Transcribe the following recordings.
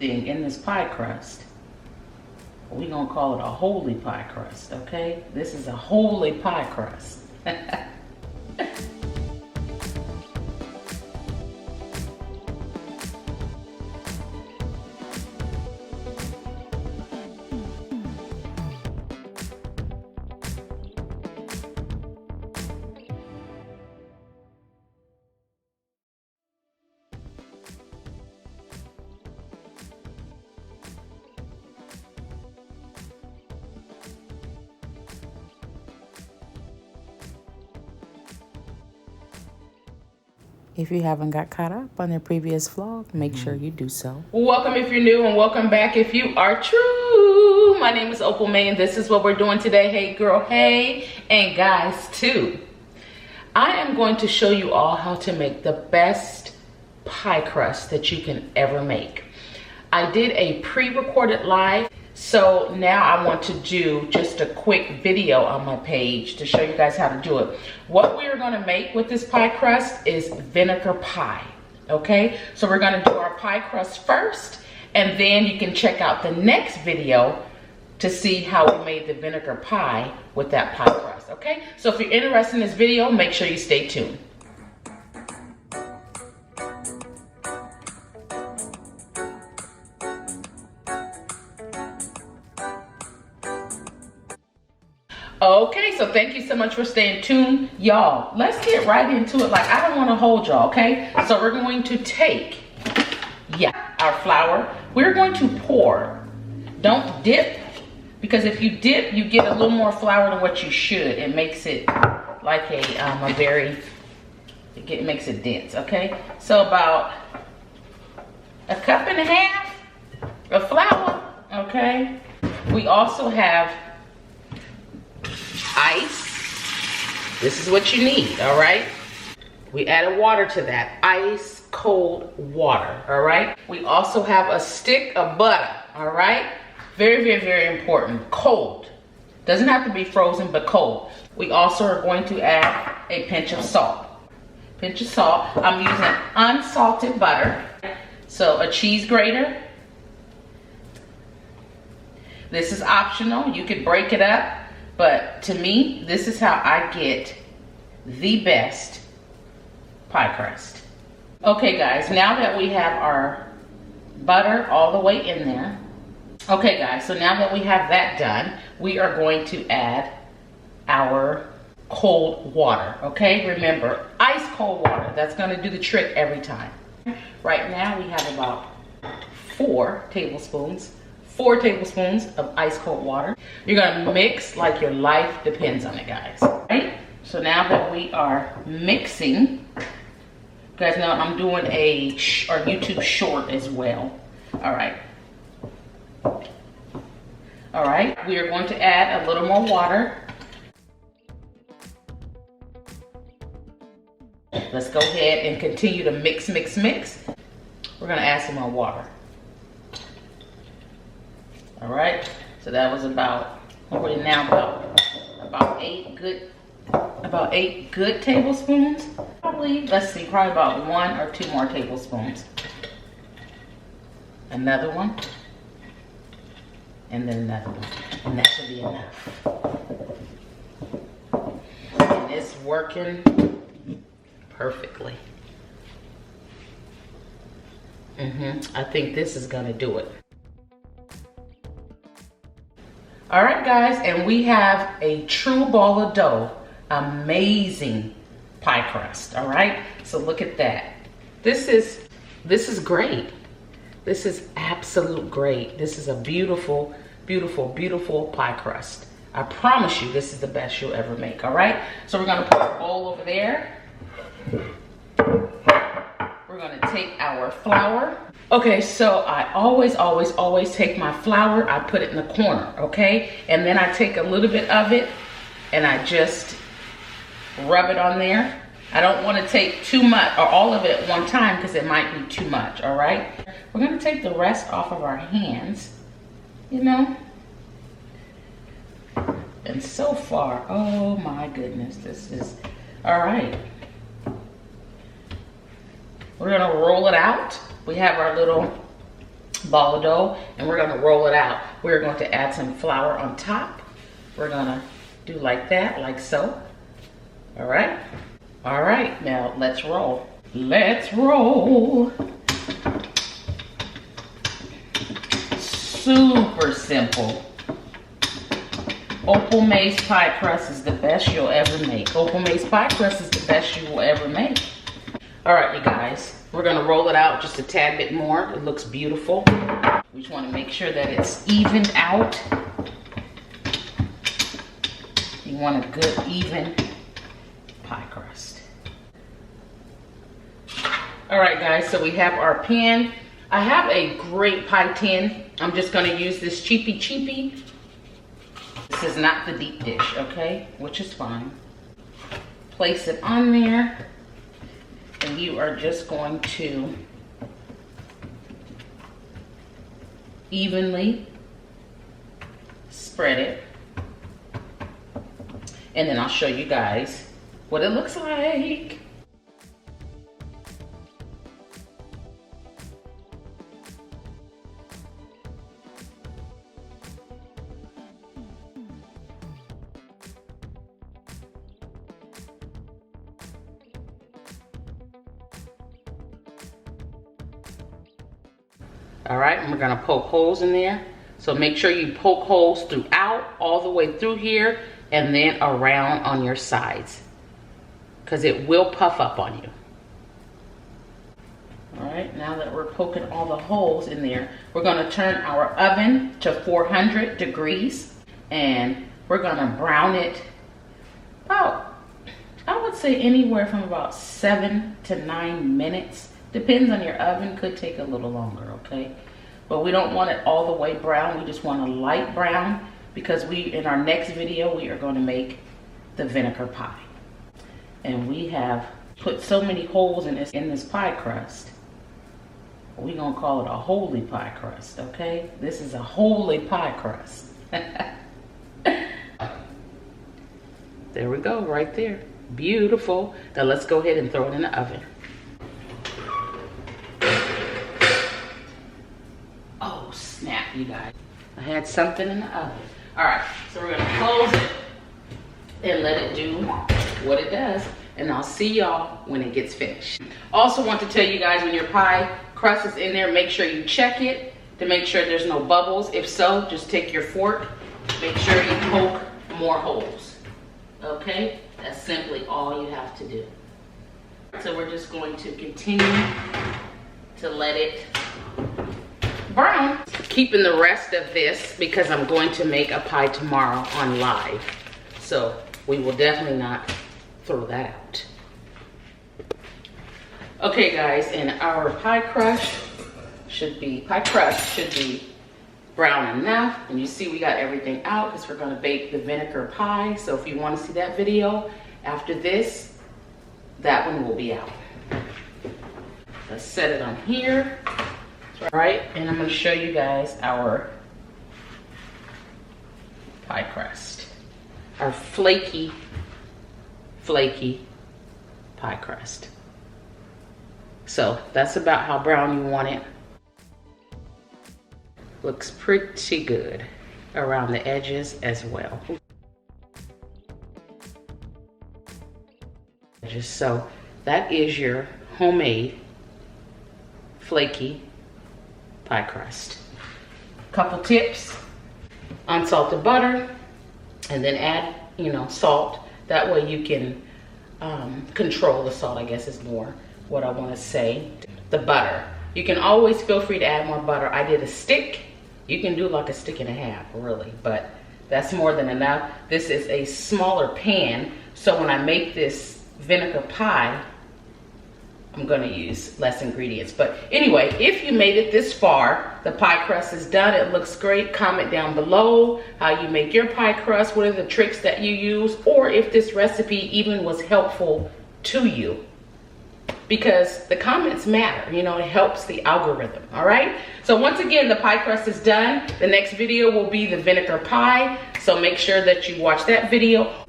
thing in this pie crust. We're gonna call it a holy pie crust, okay? This is a holy pie crust. If you haven't got caught up on the previous vlog, make sure you do so. Welcome if you're new and welcome back if you are true. My name is Opal May and this is what we're doing today. Hey girl, hey, and guys too. I am going to show you all how to make the best pie crust that you can ever make. I did a pre-recorded live, so now I want to do just a quick video on my page to show you guys how to do it. What we're gonna make with this pie crust is vinegar pie, okay? So we're gonna do our pie crust first, and then you can check out the next video to see how we made the vinegar pie with that pie crust, okay? So if you're interested in this video, make sure you stay tuned. Okay, so thank you so much for staying tuned. Y'all, let's get right into it. Like, I don't want to hold y'all, okay? So we're going to take, our flour. We're going to pour. Don't dip, because if you dip, you get a little more flour than what you should. It makes it like it makes it dense, okay? So about a cup and a half of flour, okay? We also have ice. This is what you need, all right? We added water to that, ice cold water, all right? We also have a stick of butter, all right? Very, very, very important, cold. Doesn't have to be frozen, but cold. We also are going to add a pinch of salt. Pinch of salt. I'm using unsalted butter. So a cheese grater. This is optional. You could break it up. But to me, this is how I get the best pie crust. Okay guys, now that we have our butter all the way in there. Okay guys, so now that we have that done, we are going to add our cold water, okay? Remember, ice cold water, that's gonna do the trick every time. Right now we have about 4 tablespoons of ice cold water. You're gonna mix like your life depends on it, guys. Right? So now that we are mixing, you guys know I'm doing a YouTube short as well. All right. All right, we are going to add a little more water. Let's go ahead and continue to mix. We're gonna add some more water. All right, so that was about 8 good tablespoons. Probably about 1 or 2 more tablespoons. Another one, and then another one, and that should be enough. And it's working perfectly. I think this is gonna do it. All right guys, and we have a true ball of dough, amazing pie crust, all right? So look at that. This is great. This is absolute great. This is a beautiful, beautiful, beautiful pie crust. I promise you this is the best you'll ever make, all right? So we're gonna put our bowl over there. We're gonna take our flour. Okay, so I always take my flour, I put it in the corner, okay? And then I take a little bit of it and I just rub it on there. I don't want to take too much or all of it at one time because it might be too much, all right? We're gonna take the rest off of our hands, you know? And so far, oh my goodness, this is, all right. We're gonna roll it out. We have our little ball of dough, and we're gonna roll it out. We're going to add some flour on top. We're gonna do like that, like so. All right. All right, now let's roll. Let's roll. Super simple. Opal May's pie crust is the best you'll ever make. Opal May's pie crust is the best you will ever make. All right, you guys, we're gonna roll it out just a tad bit more. It looks beautiful. We just wanna make sure that it's evened out. You want a good, even pie crust. All right, guys, so we have our pan. I have a great pie tin. I'm just gonna use this cheapy. This is not the deep dish, okay? Which is fine. Place it on there, and you are just going to evenly spread it. And then I'll show you guys what it looks like. All right, and we're gonna poke holes in there. So make sure you poke holes throughout, all the way through here, and then around on your sides, because it will puff up on you. All right, now that we're poking all the holes in there, we're gonna turn our oven to 400 degrees, and we're gonna brown it about, I would say anywhere from about 7 to 9 minutes. Depends on your oven, could take a little longer, okay? But we don't want it all the way brown. We just want a light brown, because in our next video, we are going to make the vinegar pie. And we have put so many holes in this pie crust. We're going to call it a holy pie crust, okay? This is a holy pie crust. There we go, right there. Beautiful. Now let's go ahead and throw it in the oven. Oh, snap, you guys. I had something in the oven. All right, so we're gonna close it and let it do what it does. And I'll see y'all when it gets finished. Also want to tell you guys, when your pie crust is in there, make sure you check it to make sure there's no bubbles. If so, just take your fork, make sure you poke more holes. Okay, that's simply all you have to do. So we're just going to continue to let it brown. Keeping the rest of this because I'm going to make a pie tomorrow on live. So we will definitely not throw that out. Okay guys, and our pie crust should be brown enough. And you see we got everything out because we're going to bake the vinegar pie. So if you want to see that video after this, that one will be out. Let's set it on here. All right, and I'm going to show you guys our pie crust. Our flaky pie crust. So that's about how brown you want it. Looks pretty good around the edges as well. So that is your homemade flaky pie crust. Couple tips: unsalted butter, and then add, salt. That way you can control the salt, I guess is more what I want to say. The butter, you can always feel free to add more butter. I did a stick. You can do like a stick and a half, really, but that's more than enough. This is a smaller pan, so when I make this vinegar pie, I'm gonna use less ingredients. But anyway, if you made it this far, the pie crust is done. It looks great. Comment down below how you make your pie crust. What are the tricks that you use? Or if this recipe even was helpful to you. Because the comments matter, it helps the algorithm, all right? So once again, the pie crust is done. The next video will be the vinegar pie. So make sure that you watch that video.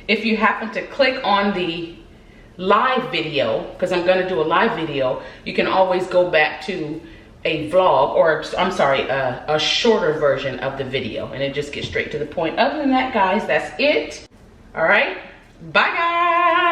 If you happen to click on the live video, because I'm gonna do a live video, you can always go back to a vlog, or I'm sorry, a shorter version of the video, and it just gets straight to the point. Other than that, guys, that's it. All right, bye guys.